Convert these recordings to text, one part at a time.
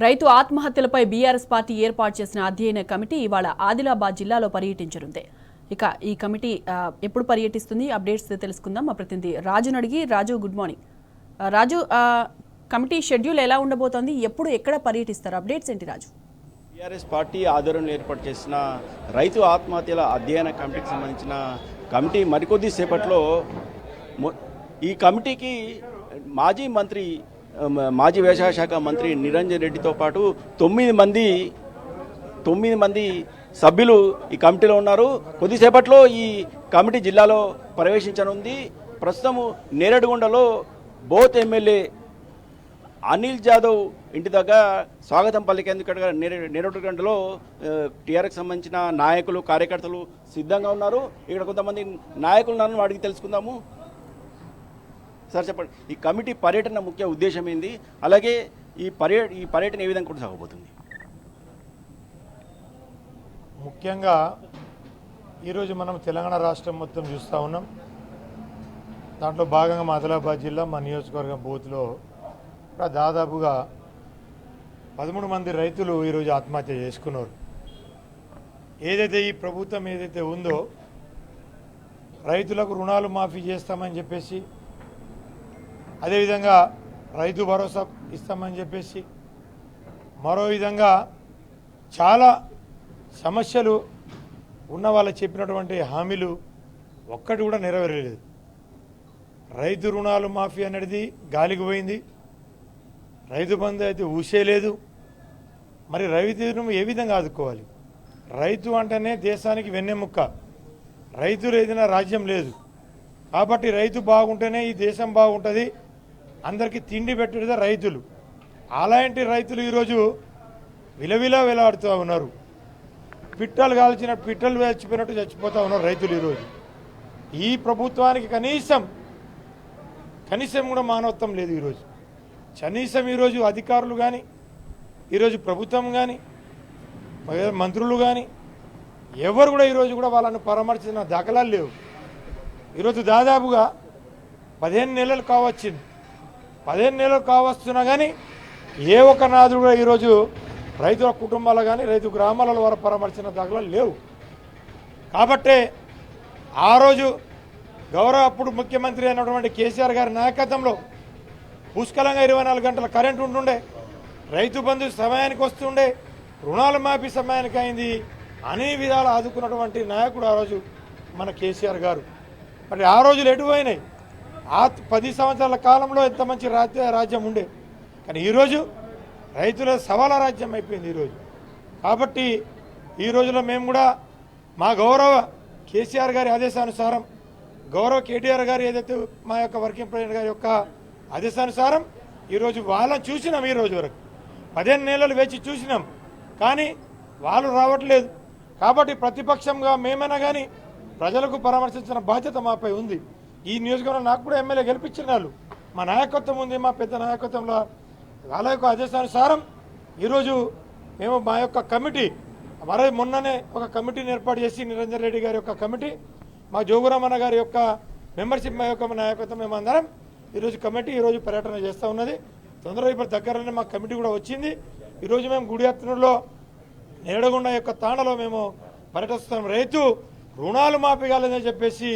రైతు ఆత్మహత్యలపై BRS party ఏర్పాటు చేసిన అధ్యయన కమిటీ ఇవాళ ఆదిలాబాద్ జిల్లాలో పర్యటించనుంది. ఇక ఈ కమిటీ ఎప్పుడు పర్యటిస్తుంది అప్డేట్స్ తెలుసుకుందాం. మా ప్రతినిధి రాజును అడిగి. రాజు, గుడ్ మార్నింగ్. రాజు, కమిటీ షెడ్యూల్ ఎలా ఉండబోతోంది, ఎప్పుడు ఎక్కడ పర్యటిస్తారు, అప్డేట్స్ ఏంటి రాజు? బీఆర్ఎస్ పార్టీ ఆధ్వర్యంలో ఏర్పాటు చేసిన రైతు ఆత్మహత్యల అధ్యయన కమిటీకి సంబంధించిన కమిటీ మరికొద్ది సేపట్లో ఈ కమిటీకి మాజీ వ్యవసాయ శాఖ మంత్రి నిరంజన్ రెడ్డితో పాటు 9 మంది సభ్యులు ఈ కమిటీలో ఉన్నారు. కొద్దిసేపట్లో ఈ కమిటీ జిల్లాలో ప్రవేశించనుంది. ప్రస్తుతం నేరేడుగొండలో బోత్ ఎమ్మెల్యే అనిల్ జాదవ్ ఇంటి దగ్గర స్వాగతం పలికేందుకు నేరేడుగొండలో టీఆర్ఎస్ సంబంధించిన నాయకులు, కార్యకర్తలు సిద్ధంగా ఉన్నారు. ఇక్కడ కొంతమంది నాయకులు నన్ను అడిగి తెలుసుకుందాము. సార్ చెప్పండి, ఈ కమిటీ పర్యటన ముఖ్య ఉద్దేశం ఏంది, అలాగే ఈ పర్యటన ఏ విధంగా కొనసాగబోతుంది? ముఖ్యంగా ఈరోజు మనం తెలంగాణ రాష్ట్రం మొత్తం చూస్తూ ఉన్నాం. దాంట్లో భాగంగా మా ఆదిలాబాద్ జిల్లా మా నియోజకవర్గం బూత్లో దాదాపుగా 13 మంది రైతులు ఈరోజు ఆత్మహత్య చేసుకున్నారు. ఏదైతే ఈ ప్రభుత్వం ఏదైతే ఉందో రైతులకు రుణాలు మాఫీ చేస్తామని చెప్పేసి, అదేవిధంగా రైతు భరోసా ఇస్తామని చెప్పేసి, మరో విధంగా చాలా సమస్యలు ఉన్న వాళ్ళు చెప్పినటువంటి హామీలు ఒక్కటి కూడా నెరవేరలేదు. రైతు రుణాలు మాఫీ అనేది గాలికి పోయింది. రైతు బంధు అయితే ఊసేలేదు. మరి రైతును ఏ విధంగా ఆదుకోవాలి? రైతు అంటేనే దేశానికి వెన్నెముక్క. రైతు లేదన్నా రాజ్యం లేదు. కాబట్టి రైతు బాగుంటేనే ఈ దేశం బాగుంటుంది. అందరికీ తిండి పెట్టేది రైతులు. అలాంటి రైతులు ఈరోజు విలవిలాడుతూ ఉన్నారు. పిట్టలు కాల్చిన పిట్టలు చచ్చిపోయినట్టు చచ్చిపోతూ ఉన్నారు రైతులు ఈరోజు. ఈ ప్రభుత్వానికి కనీసం కూడా మానవత్వం లేదు. ఈరోజు కనీసం ఈరోజు అధికారులు కానీ, ఈరోజు ప్రభుత్వం కానీ, మంత్రులు కానీ ఎవరు కూడా ఈరోజు కూడా వాళ్ళను పరామర్శించిన దాఖలాలు లేవు. ఈరోజు దాదాపుగా 15 నెలలు కావచ్చింది. 15 నెలలు కావస్తున్నా కానీ ఏ ఒక్క నాదుడు కూడా ఈరోజు రైతుల కుటుంబాలు కానీ, రైతు గ్రామాల వారు పరామర్శించిన దాఖలాలు లేవు. కాబట్టే ఆ రోజు అప్పుడు ముఖ్యమంత్రి అయినటువంటి కేసీఆర్ గారి నాయకత్వంలో పుష్కలంగా 24 గంటల కరెంటు ఉంటుండే, రైతు బంధు సమయానికి వస్తుండే, రుణాల మాఫీ సమయానికి అయింది, అన్ని విధాలు ఆదుకున్నటువంటి నాయకుడు ఆ రోజు మన కేసీఆర్ గారు. మరి ఆ రోజులు ఎటుపోయినాయి? ఆ 10 సంవత్సరాల కాలంలో ఎంత మంచి రాజ్యం ఉండే, కానీ ఈరోజు రైతుల సవాల రాజ్యం అయిపోయింది ఈరోజు. కాబట్టి ఈ రోజులో మేము కూడా మా గౌరవ కేసీఆర్ గారి ఆదేశానుసారం, గౌరవ కేటీఆర్ గారు ఏదైతే మా యొక్క వర్కింగ్ ప్రెసిడెంట్ గారి యొక్క ఆదేశానుసారం ఈరోజు వాళ్ళని చూసినాం. ఈ రోజు వరకు 15 నెలలు వేచి చూసినాం, కానీ వాళ్ళు రావట్లేదు. కాబట్టి ప్రతిపక్షంగా మేమైనా కానీ ప్రజలకు పరామర్శించిన బాధ్యత మాపై ఉంది. ఈ నియోజకవర్గంలో నాకు కూడా ఎమ్మెల్యే గెలిపించిన వాళ్ళు, మా నాయకత్వం ఉంది, మా పెద్ద నాయకత్వంలో వాళ్ళ యొక్క ఆదేశానుసారం ఈరోజు మేము మా యొక్క కమిటీ మొన్ననే ఒక కమిటీని ఏర్పాటు చేసి, నిరంజన్ రెడ్డి గారి యొక్క కమిటీ, మా జోగురామన్న గారి యొక్క మెంబర్షిప్, మా యొక్క నాయకత్వం, మేమందరం ఈరోజు కమిటీ ఈరోజు పర్యటన చేస్తూ ఉన్నది. తొందరగా ఇప్పుడు దగ్గరలోనే మా కమిటీ కూడా వచ్చింది. ఈరోజు మేము గుడియాత్నలో నేరేడుగొండ యొక్క తాండలో మేము పర్యటిస్తున్నాం. రైతు రుణాలు మాఫీ కాలేదని చెప్పేసి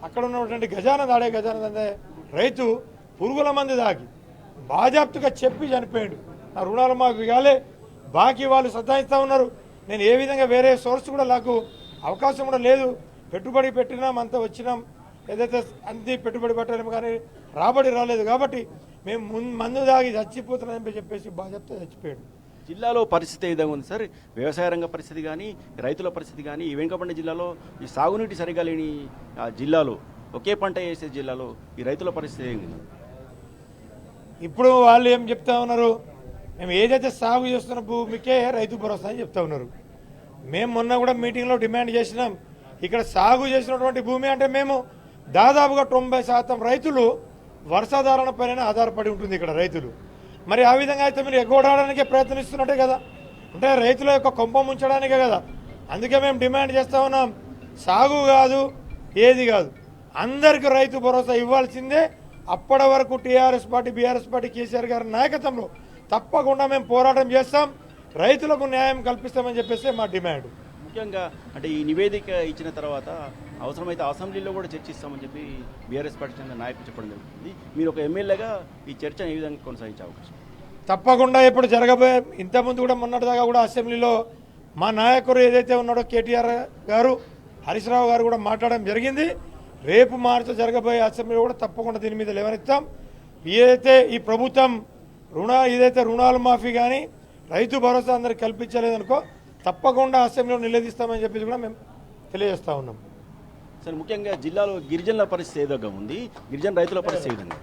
అక్కడ ఉన్నటువంటి గజాన రైతు పురుగుల మంది దాగి బాజాప్తుగా చెప్పి చనిపోయాడు. నా రుణాలు మాఫీ కాలే, బాకీ వాళ్ళు సతాయిస్తూ ఉన్నారు. నేను ఏ విధంగా వేరే సోర్స్ కూడా నాకు అవకాశం కూడా లేదు. పెట్టుబడి పెట్టినాం, అంతా వచ్చినాం, ఏదైతే అన్ని పెట్టుబడి పెట్టలేము, కానీ రాబడి రాలేదు. కాబట్టి మేము మందు దాగి చచ్చిపోతున్నామని చెప్పేసి బాజాప్తా చచ్చిపోయాడు. జిల్లాలో పరిస్థితి ఏ విధంగా ఉంది సార్? వ్యవసాయ రంగ పరిస్థితి కానీ, రైతుల పరిస్థితి కానీ, ఈ వెనుకబడిన జిల్లాలో, ఈ సాగునీటి సరిగా లేని జిల్లాలో, ఒకే పంట వేసే జిల్లాలో ఈ రైతుల పరిస్థితి ఏంటి? ఇప్పుడు వాళ్ళు ఏం చెప్తా ఉన్నారు? మేము ఏదైతే సాగు చేస్తున్న భూమికే రైతు భరోసా అని చెప్తా ఉన్నారు. మేము మొన్న కూడా మీటింగ్లో డిమాండ్ చేసినాం. ఇక్కడ సాగు చేసినటువంటి భూమి అంటే మేము దాదాపుగా 90% రైతులు వర్షాధారణ పైన ఆధారపడి ఉంటుంది ఇక్కడ రైతులు. మరి ఆ విధంగా అయితే మీరు ఎగ్గొడడానికే ప్రయత్నిస్తున్నట్టే కదా, అంటే రైతుల యొక్క కొంప ముంచడానికే కదా. అందుకే మేము డిమాండ్ చేస్తూ ఉన్నాం, సాగు కాదు ఏది కాదు, అందరికీ రైతు భరోసా ఇవ్వాల్సిందే. అప్పటి వరకు TRS party, BRS party, KCR గారి నాయకత్వంలో తప్పకుండా మేము పోరాటం చేస్తాం, రైతులకు న్యాయం కల్పిస్తామని చెప్పేసి మా డిమాండ్. ముఖ్యంగా అంటే ఈ నివేదిక ఇచ్చిన తర్వాత అవసరమైతే అసెంబ్లీలో కూడా చర్చిస్తామని చెప్పి బీఆర్ఎస్ పార్టీ చెందిన నాయకులు చెప్పడం జరుగుతుంది. మీరు ఒక ఎమ్మెల్యేగా ఈ చర్చను ఏ విధంగా కొనసాగించే అవకాశం? తప్పకుండా ఇప్పుడు జరగబోయే ఇంతకుముందు కూడా మొన్నటిదాకా కూడా అసెంబ్లీలో మా నాయకుడు ఏదైతే ఉన్నాడో కేటీఆర్ గారు, హరీష్ రావు గారు కూడా మాట్లాడడం జరిగింది. రేపు మార్చి జరగబోయే అసెంబ్లీలో కూడా తప్పకుండా దీని మీద లేవనెత్తాం. ఏదైతే ఈ ప్రభుత్వం ఏదైతే రుణాలు మాఫీ కానీ రైతు భరోసా అందరికి కల్పించలేదనుకో తప్పకుండా అసెంబ్లీలో నిలదీస్తామని చెప్పేసి కూడా మేము తెలియజేస్తా ఉన్నాం. సార్, ముఖ్యంగా జిల్లాలో గిరిజనుల పరిస్థితి ఏ విధంగా ఉంది? గిరిజన రైతుల పరిస్థితి ఏ విధంగా?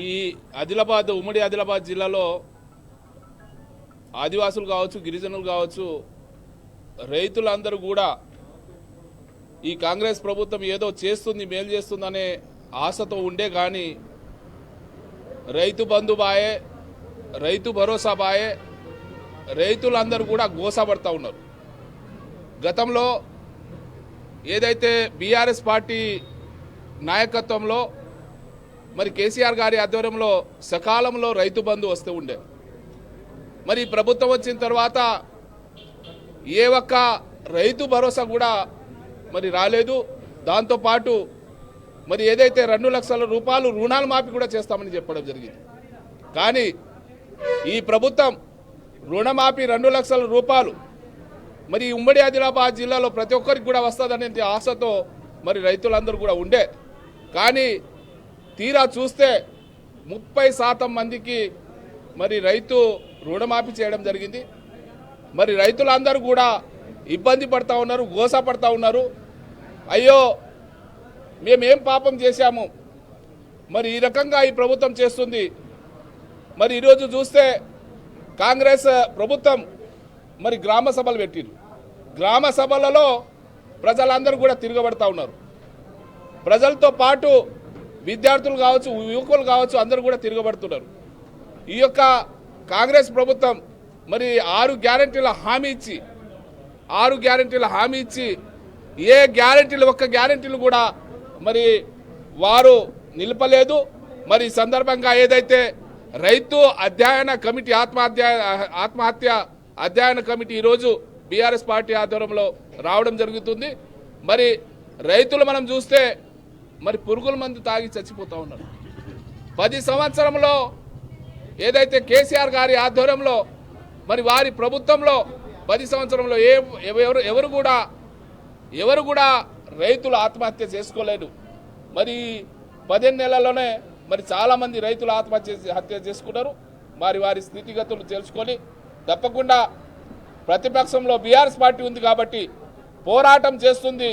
ఈ ఉమ్మడి ఆదిలాబాద్ జిల్లాలో ఆదివాసులు కావచ్చు, గిరిజనులు కావచ్చు, రైతులందరూ కూడా ఈ కాంగ్రెస్ ప్రభుత్వం ఏదో చేస్తుంది, మేలు చేస్తుందనే ఆశతో ఉండే కానీ రైతు బంధు బాయే, రైతు భరోసా బాయే, రైతులందరూ కూడా గోసపడతా ఉన్నారు. గతంలో ఏదైతే బీఆర్ఎస్ పార్టీ నాయకత్వంలో మరి కేసీఆర్ గారి ఆధ్వర్యంలో సకాలంలో రైతు బంధు వస్తూ ఉండే, మరి ప్రభుత్వం వచ్చిన తర్వాత ఏ ఒక్క రైతు భరోసా కూడా మరి రాలేదు. దాంతోపాటు మరి ఏదైతే 2 లక్షల రూపాయలు రుణాలు మాఫీ కూడా చేస్తామని చెప్పడం జరిగింది. కానీ ఈ ప్రభుత్వం రుణమాఫీ 2 లక్షల రూపాయలు మరి ఉమ్మడి ఆదిలాబాద్ జిల్లాలో ప్రతి ఒక్కరికి కూడా వస్తుందనే ఆశతో మరి రైతులందరూ కూడా ఉండే, కానీ తీరా చూస్తే 30% మందికి మరి రైతు రుణమాఫీ చేయడం జరిగింది. మరి రైతులందరూ కూడా ఇబ్బంది పడతా ఉన్నారు, గోస పడతా ఉన్నారు. అయ్యో మేమేం పాపం చేశాము, మరి ఈ రకంగా ఈ ప్రభుత్వం చేస్తుంది. మరి ఈరోజు చూస్తే కాంగ్రెస్ ప్రభుత్వం మరి గ్రామ సభలు పెట్టిరు. గ్రామ సభలలో ప్రజలందరూ కూడా తిరగబడతా ఉన్నారు. ప్రజలతో పాటు విద్యార్థులు కావచ్చు, యువకులు కావచ్చు, అందరూ కూడా తిరగబడుతున్నారు. ఈ యొక్క కాంగ్రెస్ ప్రభుత్వం మరి 6 గ్యారెంటీల హామీ ఇచ్చి ఏ గ్యారెంటీలు, ఒక్క గ్యారెంటీలు కూడా మరి వారు నిలపలేదు. మరి ఈ సందర్భంగా ఏదైతే రైతు అధ్యయన కమిటీ ఆత్మహత్య అధ్యయన కమిటీ ఈరోజు బీఆర్ఎస్ పార్టీ ఆధ్వర్యంలో రావడం జరుగుతుంది. మరి రైతులు మనం చూస్తే మరి పురుగుల మందు తాగి చచ్చిపోతూ ఉన్నారు. 10 సంవత్సరంలో ఏదైతే కేసీఆర్ గారి ఆధ్వర్యంలో మరి వారి ప్రభుత్వంలో 10 సంవత్సరంలో ఎవరు కూడా రైతులు ఆత్మహత్య చేసుకోలేదు. మరి 15 నెలల్లోనే మరి చాలామంది రైతులు ఆత్మహత్య చేసుకున్నారు. వారి స్థితిగతులు తెలుసుకొని తప్పకుండా ప్రతిపక్షంలో బీఆర్ఎస్ పార్టీ ఉంది కాబట్టి పోరాటం చేస్తుంది.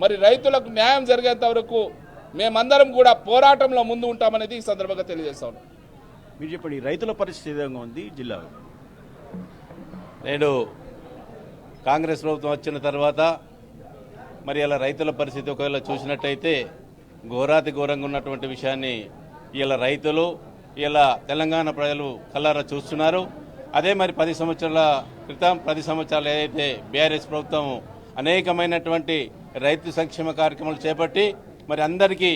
మరి రైతులకు న్యాయం జరిగేంత వరకు మేమందరం కూడా పోరాటంలో ముందు ఉంటామనేది ఈ సందర్భంగా తెలియజేస్తా ఉన్నాం. మీరు చెప్పండి, రైతుల పరిస్థితి ఏ విధంగా ఉంది జిల్లాలో? నేడు కాంగ్రెస్ ప్రభుత్వం వచ్చిన తర్వాత మరి ఇలా రైతుల పరిస్థితి ఒకవేళ చూసినట్టయితే ఘోరాతి ఘోరంగా ఉన్నటువంటి విషయాన్ని ఇలా రైతులు ఇలా తెలంగాణ ప్రజలు కళ్ళారా చూస్తున్నారు. అదే మరి 10 సంవత్సరాల క్రితం 10 సంవత్సరాలు ఏదైతే బీఆర్ఎస్ ప్రభుత్వం అనేకమైనటువంటి రైతు సంక్షేమ కార్యక్రమాలు చేపట్టి మరి అందరికీ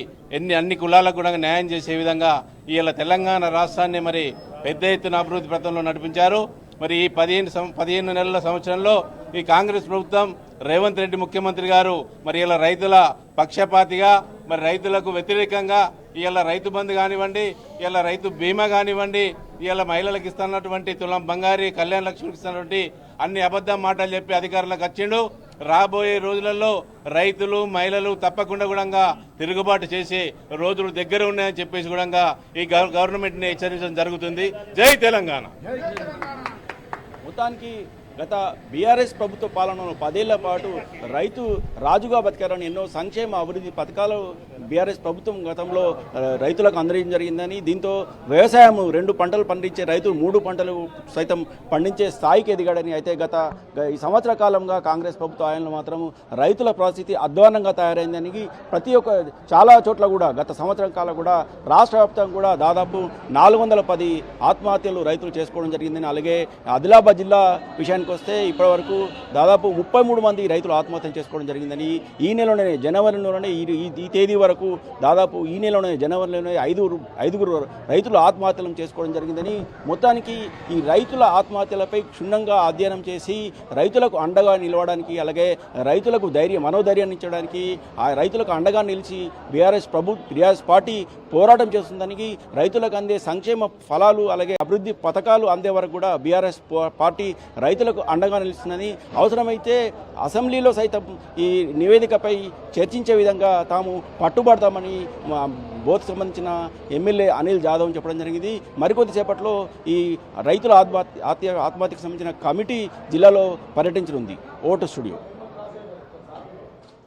అన్ని కులాలకు కూడా న్యాయం చేసే విధంగా ఇలా తెలంగాణ రాష్ట్రాన్ని మరి పెద్ద ఎత్తున అభివృద్ధి పథంలో నడిపించారు. మరి ఈ 15 నెలల సంవత్సరంలో ఈ కాంగ్రెస్ ప్రభుత్వం రేవంత్ రెడ్డి ముఖ్యమంత్రి గారు మరి ఇలా రైతుల పక్షపాతిగా మరి రైతులకు వ్యతిరేకంగా ఇలా రైతు బంధు కానివ్వండి, ఇలా రైతు బీమా కానివ్వండి, ఇలా మహిళలకు ఇస్తున్నటువంటి తులం బంగారి కళ్యాణ లక్ష్మికి ఇస్తున్నటువంటి అన్ని అబద్ధం మాటలు చెప్పి అధికారులకు వచ్చిండు. రాబోయే రోజులలో రైతులు మహిళలు తప్పకుండా కూడా తిరుగుబాటు చేసే రోజులు దగ్గర ఉన్నాయని చెప్పేసి కూడా ఈ గవర్నమెంట్ని హెచ్చరించడం జరుగుతుంది. జై తెలంగాణ. మొత్తానికి గత బీఆర్ఎస్ ప్రభుత్వ పాలనలో 10 ఏళ్ల పాటు రైతు రాజుగా బతికారని ఎన్నో సంక్షేమ అభివృద్ధి పథకాలు బీఆర్ఎస్ ప్రభుత్వం గతంలో రైతులకు అందజేయడం జరిగిందని, దీంతో వ్యవసాయం 2 పంటలు పండించే రైతులు 3 పంటలు సైతం పండించే స్థాయికి ఎదిగాడని. అయితే ఈ సంవత్సర కాలంగా కాంగ్రెస్ ప్రభుత్వ ఆయనలో మాత్రం రైతుల పరిస్థితి అధ్వానంగా తయారైందని చాలా చోట్ల కూడా గత సంవత్సరం కాలం కూడా రాష్ట్ర వ్యాప్తంగా కూడా దాదాపు 410 ఆత్మహత్యలు రైతులు చేసుకోవడం జరిగిందని, అలాగే ఆదిలాబాద్ జిల్లా విషయాన్ని విషయానికి వస్తే ఇప్పటివరకు దాదాపు 33 మంది రైతులు ఆత్మహత్య చేసుకోవడం జరిగిందని ఈ నెలలోనే జనవరిలోనే ఈ తేదీ వరకు దాదాపు ఈ నెలలోనే జనవరిలోనే ఐదుగురు రైతులు ఆత్మహత్యలు చేసుకోవడం జరిగిందని మొత్తానికి ఈ రైతుల ఆత్మహత్యలపై క్షుణ్ణంగా అధ్యయనం చేసి రైతులకు అండగా నిలవడానికి అలాగే రైతులకు మనోధైర్యాన్ని ఇచ్చడానికి ఆ రైతులకు అండగా నిలిచి బీఆర్ఎస్ పార్టీ పోరాటం చేస్తుందని రైతులకు అందే సంక్షేమ ఫలాలు అలాగే అభివృద్ధి పథకాలు అందే వరకు కూడా బీఆర్ఎస్ పార్టీ రైతులకు అండగా నిలుస్తుందని అవసరమైతే అసెంబ్లీలో సైతం ఈ నివేదికపై చర్చించే విధంగా తాము పట్టుబడతామని బోత్ సంబంధించిన ఎమ్మెల్యే అనిల్ జాదవ్ చెప్పడం జరిగింది. మరికొద్దిసేపట్లో ఈ రైతుల ఆత్మహత్యకు సంబంధించిన కమిటీ జిల్లాలో పర్యటించనుంది. Vote studio.